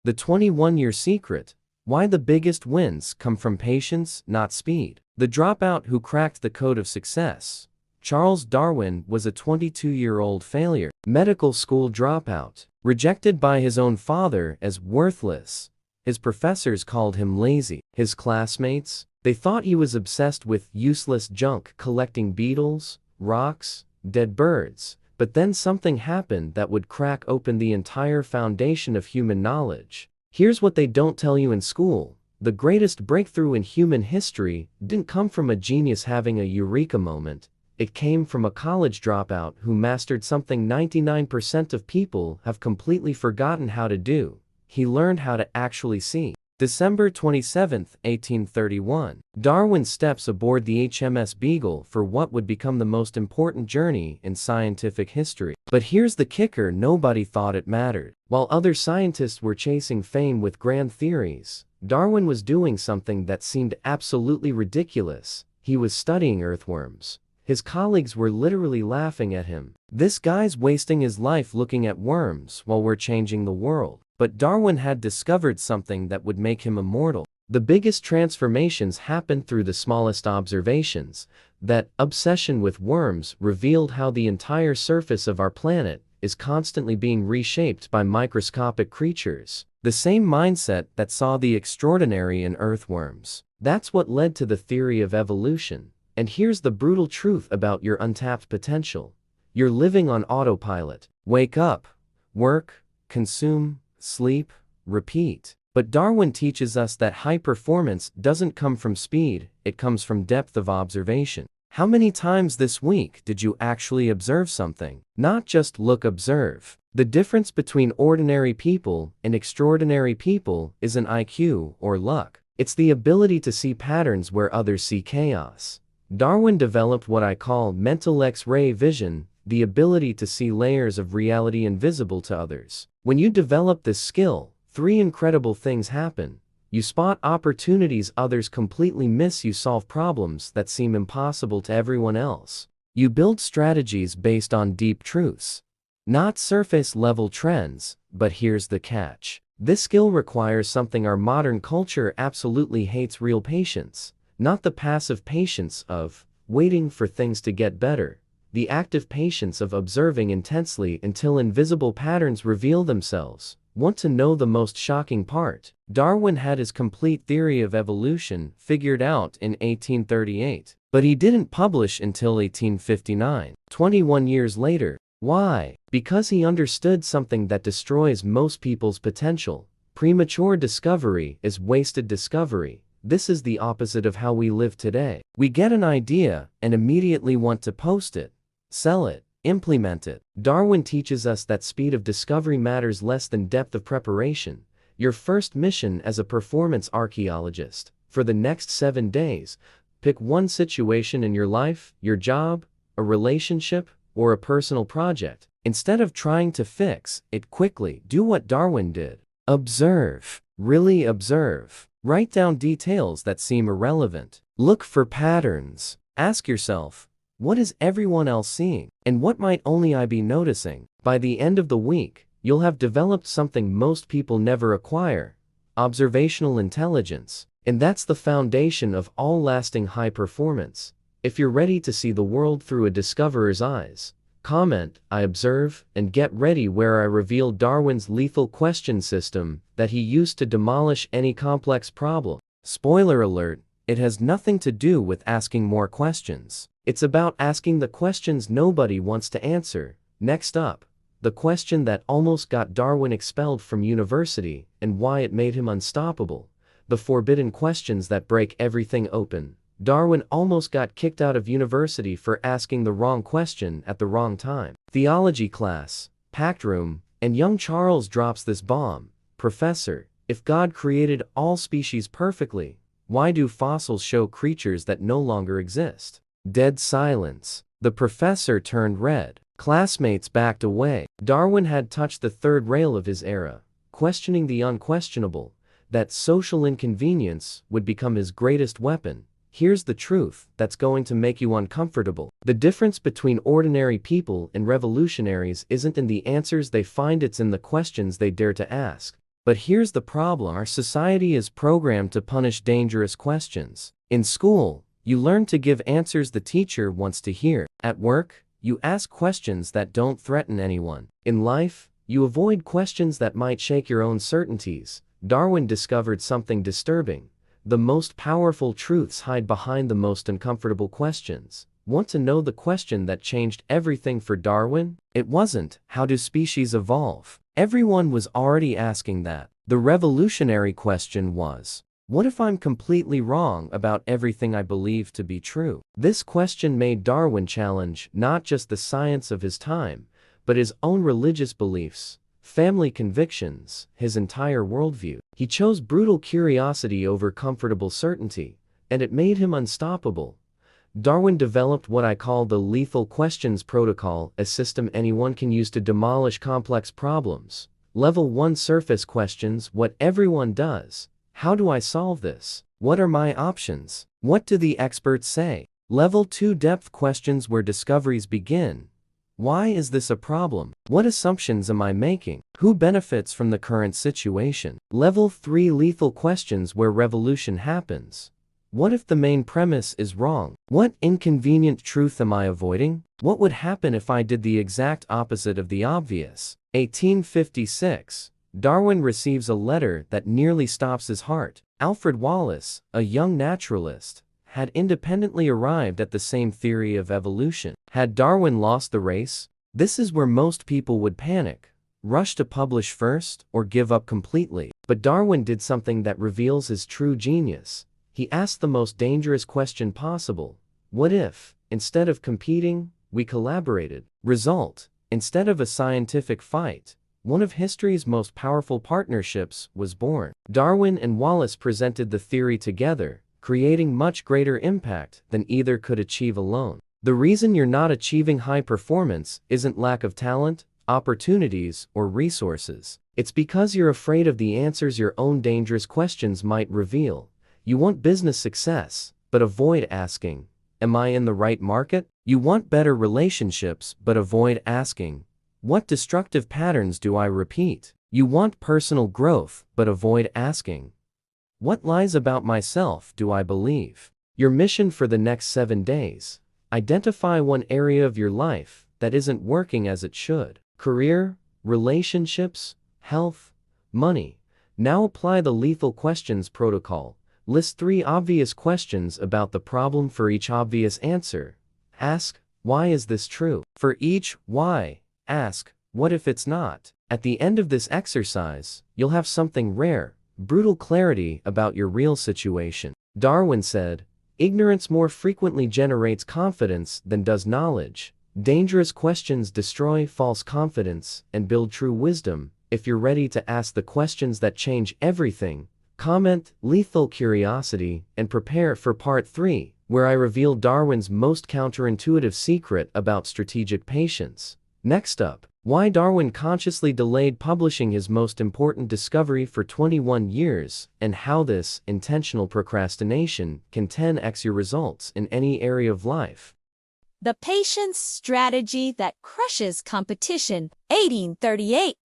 The 21-year secret. Why the biggest wins come from patience, not speed. The dropout who cracked the code of success. Charles Darwin was a 22-year-old failure. Medical school dropout. Rejected by his own father as worthless. His professors called him lazy. His classmates, they thought he was obsessed with useless junk, collecting beetles, rocks, dead birds. But then something happened that would crack open the entire foundation of human knowledge. Here's what they don't tell you in school. The greatest breakthrough in human history didn't come from a genius having a eureka moment. It came from a college dropout who mastered something 99% of people have completely forgotten how to do. He learned how to actually see. December 27, 1831. Darwin steps aboard the HMS Beagle for what would become the most important journey in scientific history. But here's the kicker: nobody thought it mattered. While other scientists were chasing fame with grand theories, Darwin was doing something that seemed absolutely ridiculous. He was studying earthworms. His colleagues were literally laughing at him. This guy's wasting his life looking at worms while we're changing the world. But Darwin had discovered something that would make him immortal. The biggest transformations happened through the smallest observations. That obsession with worms revealed how the entire surface of our planet is constantly being reshaped by microscopic creatures. The same mindset that saw the extraordinary in earthworms. That's what led to the theory of evolution. And here's the brutal truth about your untapped potential. You're living on autopilot. Wake up, work, consume, sleep, repeat. But Darwin teaches us that high performance doesn't come from speed, it comes from depth of observation. How many times this week did you actually observe something? Not just look, observe. The difference between ordinary people and extraordinary people isn't IQ or luck. It's the ability to see patterns where others see chaos. Darwin developed what I call mental X-ray vision, the ability to see layers of reality invisible to others. When you develop this skill, three incredible things happen. You spot opportunities others completely miss. You solve problems that seem impossible to everyone else. You build strategies based on deep truths. Not surface-level trends, but here's the catch. This skill requires something our modern culture absolutely hates: real patience. Not the passive patience of waiting for things to get better. The active patience of observing intensely until invisible patterns reveal themselves. Want to know the most shocking part? Darwin had his complete theory of evolution figured out in 1838, but he didn't publish until 1859, 21 years later. Why? Because he understood something that destroys most people's potential. Premature discovery is wasted discovery. This is the opposite of how we live today. We get an idea and immediately want to post it, sell it, implement it. Darwin teaches us that speed of discovery matters less than depth of preparation. Your first mission as a performance archaeologist. For the next 7 days, pick one situation in your life, your job, a relationship, or a personal project. Instead of trying to fix it quickly, do what Darwin did. Observe. Really observe. Write down details that seem irrelevant. Look for patterns. Ask yourself, what is everyone else seeing? And what might only I be noticing? By the end of the week, you'll have developed something most people never acquire: observational intelligence. And that's the foundation of all lasting high performance. If you're ready to see the world through a discoverer's eyes, comment "I observe," and get ready, where I reveal Darwin's lethal question system that he used to demolish any complex problem. Spoiler alert, it has nothing to do with asking more questions. It's about asking the questions nobody wants to answer. Next up, the question that almost got Darwin expelled from university and why it made him unstoppable. The forbidden questions that break everything open. Darwin almost got kicked out of university for asking the wrong question at the wrong time. Theology class, packed room, and young Charles drops this bomb. "Professor, if God created all species perfectly, why do fossils show creatures that no longer exist?" Dead silence. The professor turned red. Classmates backed away. Darwin had touched the third rail of his era, questioning the unquestionable. That social inconvenience would become his greatest weapon. Here's the truth that's going to make you uncomfortable. The difference between ordinary people and revolutionaries isn't in the answers they find, it's in the questions they dare to ask. But here's the problem: our society is programmed to punish dangerous questions. In school, you learn to give answers the teacher wants to hear. At work, you ask questions that don't threaten anyone. In life, you avoid questions that might shake your own certainties. Darwin discovered something disturbing. The most powerful truths hide behind the most uncomfortable questions. Want to know the question that changed everything for Darwin? It wasn't, how do species evolve? Everyone was already asking that. The revolutionary question was, what if I'm completely wrong about everything I believe to be true? This question made Darwin challenge not just the science of his time, but his own religious beliefs, family convictions, his entire worldview. He chose brutal curiosity over comfortable certainty, and it made him unstoppable. Darwin developed what I call the lethal questions protocol, a system anyone can use to demolish complex problems. Level 1: surface questions: what everyone does. How do I solve this? What are my options? What do the experts say? Level 2: depth questions, where discoveries begin. Why is this a problem? What assumptions am I making? Who benefits from the current situation? Level 3: lethal questions, where revolution happens. What if the main premise is wrong? What inconvenient truth am I avoiding? What would happen if I did the exact opposite of the obvious? 1856. Darwin receives a letter that nearly stops his heart. Alfred Wallace, a young naturalist, had independently arrived at the same theory of evolution. Had Darwin lost the race? This is where most people would panic, rush to publish first, or give up completely. But Darwin did something that reveals his true genius. He asked the most dangerous question possible. What if, instead of competing, we collaborated? Result: instead of a scientific fight, one of history's most powerful partnerships was born. Darwin and Wallace presented the theory together, creating much greater impact than either could achieve alone. The reason you're not achieving high performance isn't lack of talent, opportunities, or resources. It's because you're afraid of the answers your own dangerous questions might reveal. You want business success, but avoid asking, am I in the right market? You want better relationships, but avoid asking, what destructive patterns do I repeat? You want personal growth, but avoid asking, what lies about myself do I believe? Your mission for the next 7 days: identify one area of your life that isn't working as it should. Career, relationships, health, money. Now apply the lethal questions protocol. List 3 obvious questions about the problem for each obvious answer. Ask, why is this true? For each why, ask, what if it's not? At the end of this exercise, you'll have something rare, brutal clarity about your real situation. Darwin said, ignorance more frequently generates confidence than does knowledge. Dangerous questions destroy false confidence and build true wisdom. If you're ready to ask the questions that change everything, comment lethal curiosity and prepare for part 3, where I reveal Darwin's most counterintuitive secret about strategic patience. Next up, why Darwin consciously delayed publishing his most important discovery for 21 years, and how this intentional procrastination can 10x your results in any area of life. The patience strategy that crushes competition. 1838.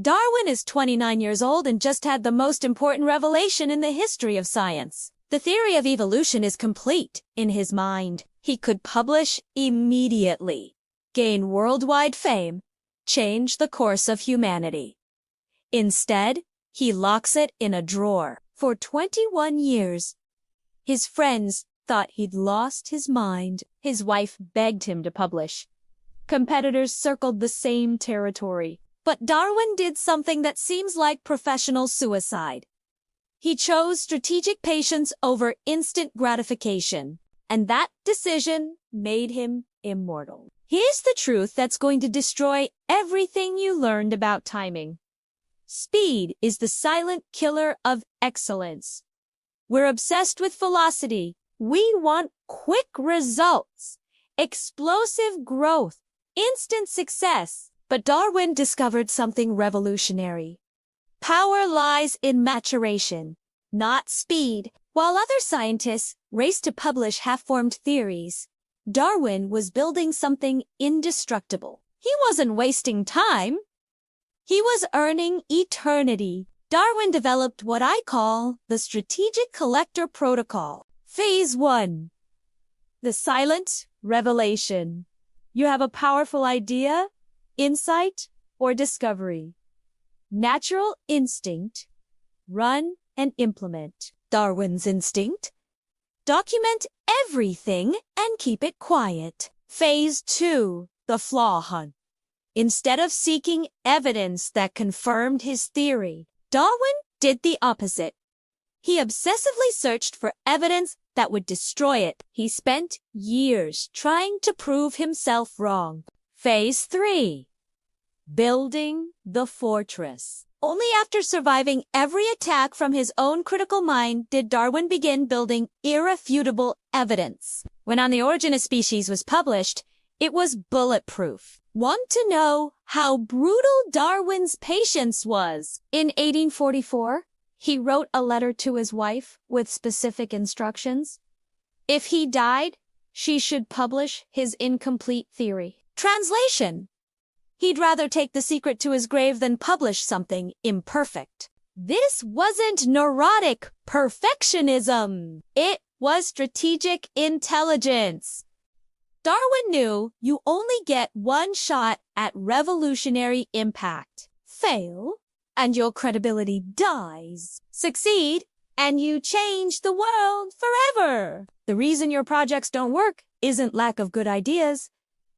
Darwin is 29 years old and just had the most important revelation in the history of science. The theory of evolution is complete in his mind. He could publish immediately, gain worldwide fame, change the course of humanity. Instead, he locks it in a drawer. For 21 years, his friends thought he'd lost his mind. His wife begged him to publish. Competitors circled the same territory. But Darwin did something that seems like professional suicide. He chose strategic patience over instant gratification, and that decision made him immortal. Here's the truth that's going to destroy everything you learned about timing. Speed is the silent killer of excellence. We're obsessed with velocity. We want quick results, explosive growth, instant success. But Darwin discovered something revolutionary. Power lies in maturation, not speed. While other scientists raced to publish half-formed theories, Darwin was building something indestructible. He wasn't wasting time. He was earning eternity. Darwin developed what I call the strategic collector protocol. Phase 1. The silent revelation. You have a powerful idea, insight, or discovery. Natural instinct. Run and implement. Darwin's instinct. Document everything and keep it quiet. Phase 2. The flaw hunt. Instead of seeking evidence that confirmed his theory, Darwin did the opposite. He obsessively searched for evidence that would destroy it. He spent years trying to prove himself wrong. Phase 3. Building the fortress. Only after surviving every attack from his own critical mind did Darwin begin building irrefutable evidence. When On the Origin of Species was published, it was bulletproof. Want to know how brutal Darwin's patience was? In 1844, he wrote a letter to his wife with specific instructions. If he died, she should publish his incomplete theory. Translation: he'd rather take the secret to his grave than publish something imperfect. This wasn't neurotic perfectionism. It was strategic intelligence. Darwin knew you only get one shot at revolutionary impact. Fail, and your credibility dies. Succeed, and you change the world forever. The reason your projects don't work isn't lack of good ideas.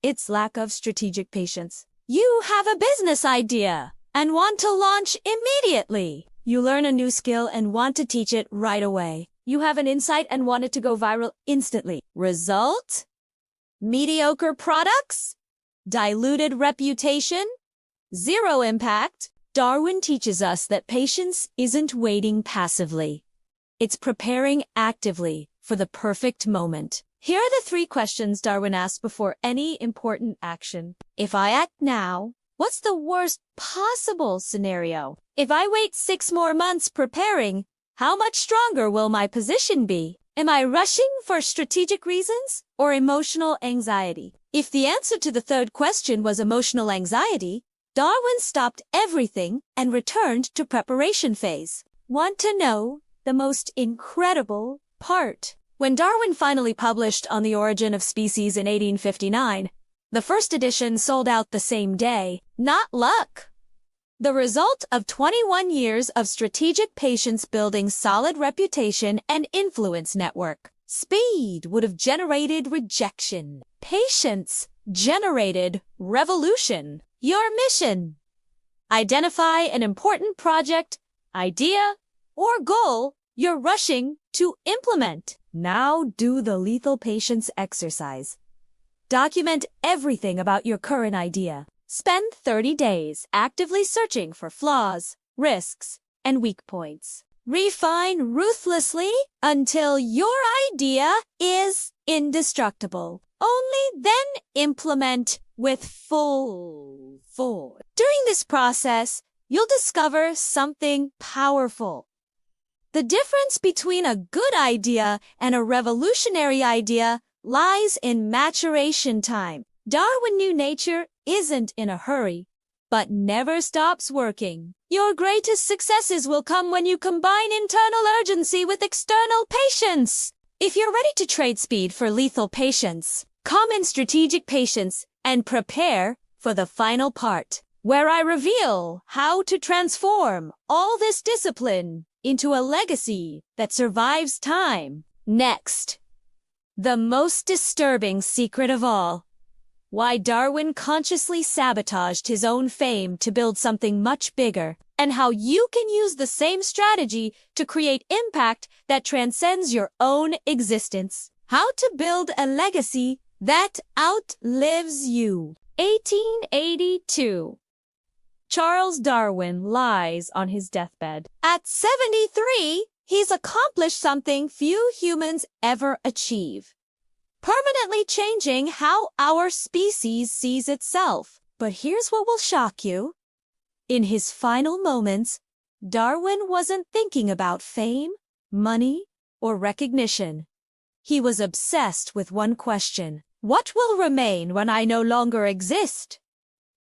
It's lack of strategic patience. You have a business idea and want to launch immediately. You learn a new skill and want to teach it right away. You have an insight and want it to go viral instantly. Result? Mediocre products? Diluted reputation? Zero impact? Darwin teaches us that patience isn't waiting passively. It's preparing actively for the perfect moment. Here are the 3 questions Darwin asked before any important action. If I act now, what's the worst possible scenario? If I wait 6 more months preparing, how much stronger will my position be? Am I rushing for strategic reasons or emotional anxiety? If the answer to the 3rd question was emotional anxiety, Darwin stopped everything and returned to preparation phase. Want to know the most incredible part? When Darwin finally published On the Origin of Species in 1859, the first edition sold out the same day. Not luck. The result of 21 years of strategic patience building solid reputation and influence network. Speed would have generated rejection. Patience generated revolution. Your mission: identify an important project, idea, or goal you're rushing to implement. Now do the lethal patience exercise. Document everything about your current idea. Spend 30 days actively searching for flaws, risks, and weak points. Refine ruthlessly until your idea is indestructible. Only then implement with full force. During this process, you'll discover something powerful. The difference between a good idea and a revolutionary idea lies in maturation time. Darwin knew nature isn't in a hurry, but never stops working. Your greatest successes will come when you combine internal urgency with external patience. If you're ready to trade speed for lethal patience, come in strategic patience and prepare for the final part, where I reveal how to transform all this discipline into a legacy that survives time. Next, the most disturbing secret of all: why Darwin consciously sabotaged his own fame to build something much bigger, and how you can use the same strategy to create impact that transcends your own existence. How to build a legacy that outlives you. 1882. Charles Darwin lies on his deathbed. At 73, he's accomplished something few humans ever achieve: permanently changing how our species sees itself. But here's what will shock you. In his final moments, Darwin wasn't thinking about fame, money, or recognition. He was obsessed with one question: what will remain when I no longer exist?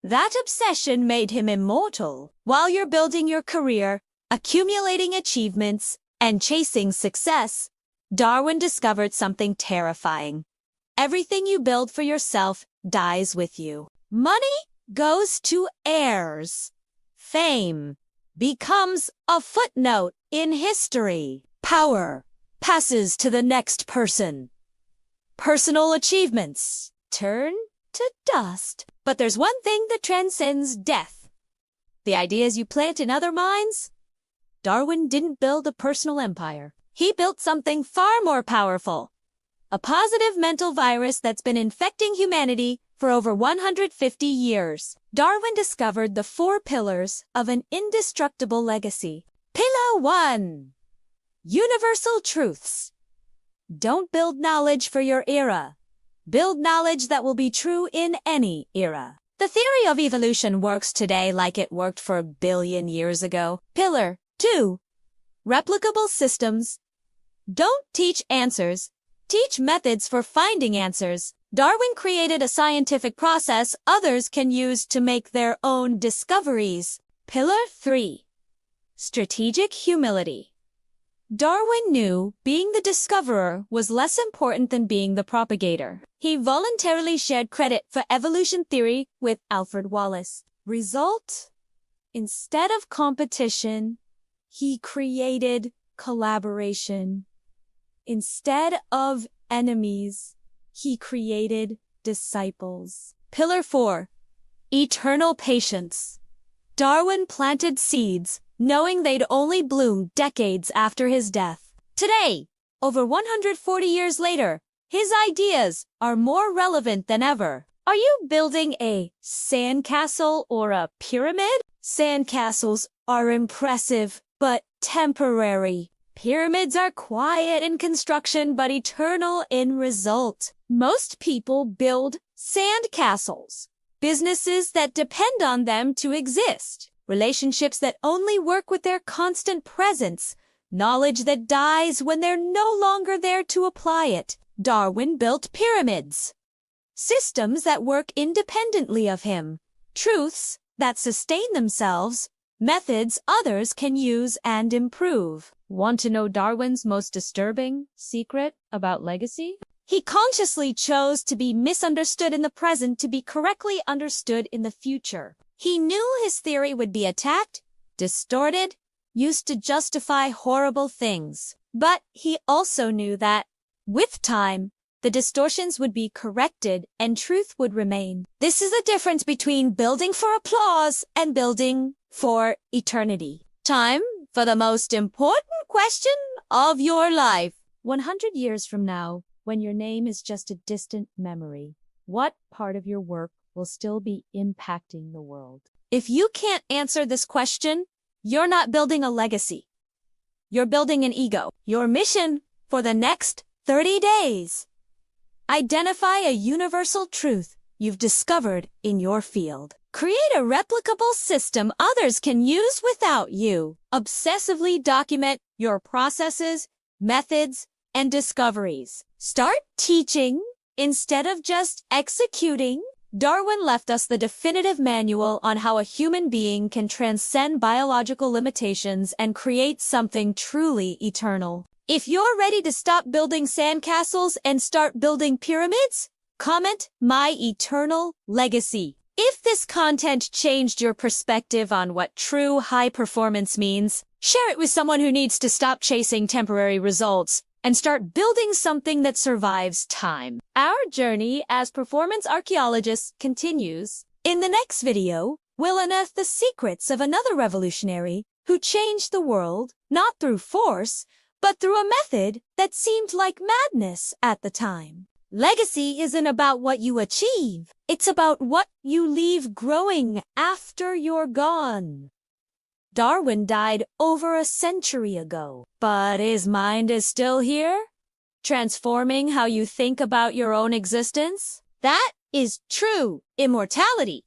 That obsession made him immortal. While you're building your career, accumulating achievements and chasing success, Darwin discovered something terrifying. Everything you build for yourself dies with you. Money goes to heirs. Fame becomes a footnote in history. Power passes to the next person. Personal achievements turn to dust. But there's one thing that transcends death: the ideas you plant in other minds. Darwin didn't build a personal empire. He built something far more powerful: a positive mental virus that's been infecting humanity for over 150 years. Darwin discovered the 4 pillars of an indestructible legacy. Pillar 1. Universal truths. Don't build knowledge for your era. Build knowledge that will be true in any era. The theory of evolution works today like it worked for a billion years ago. Pillar 2. Replicable systems. Don't teach answers. Teach methods for finding answers. Darwin created a scientific process others can use to make their own discoveries. Pillar 3. Strategic humility. Darwin knew being the discoverer was less important than being the propagator. He voluntarily shared credit for evolution theory with Alfred Wallace. Result? Instead of competition, he created collaboration. Instead of enemies, he created disciples. Pillar 4. Eternal patience. Darwin planted seeds, knowing they'd only bloom decades after his death. Today, over 140 years later, his ideas are more relevant than ever. Are you building a sandcastle or a pyramid? Sandcastles are impressive, but temporary. Pyramids are quiet in construction, but eternal in result. Most people build sandcastles, businesses that depend on them to exist, relationships that only work with their constant presence, knowledge that dies when they're no longer there to apply it. Darwin built pyramids, systems that work independently of him, truths that sustain themselves, methods others can use and improve. Want to know Darwin's most disturbing secret about legacy? He consciously chose to be misunderstood in the present to be correctly understood in the future. He knew his theory would be attacked, distorted, used to justify horrible things. But he also knew that, with time, the distortions would be corrected and truth would remain. This is the difference between building for applause and building for eternity. Time for the most important question of your life. 100 years from now, when your name is just a distant memory, what part of your work will still be impacting the world? If you can't answer this question, you're not building a legacy. You're building an ego. Your mission for the next 30 days. Identify a universal truth you've discovered in your field. Create a replicable system others can use without you. Obsessively document your processes, methods, and discoveries. Start teaching instead of just executing. Darwin left us the definitive manual on how a human being can transcend biological limitations and create something truly eternal. If you're ready to stop building sandcastles and start building pyramids, comment "My Eternal Legacy." If this content changed your perspective on what true high performance means, share it with someone who needs to stop chasing temporary results and start building something that survives time. Our journey as performance archaeologists continues. In the next video, we'll unearth the secrets of another revolutionary who changed the world, not through force, but through a method that seemed like madness at the time. Legacy isn't about what you achieve. It's about what you leave growing after you're gone. Darwin died over a century ago, but his mind is still here, transforming how you think about your own existence. That is true immortality.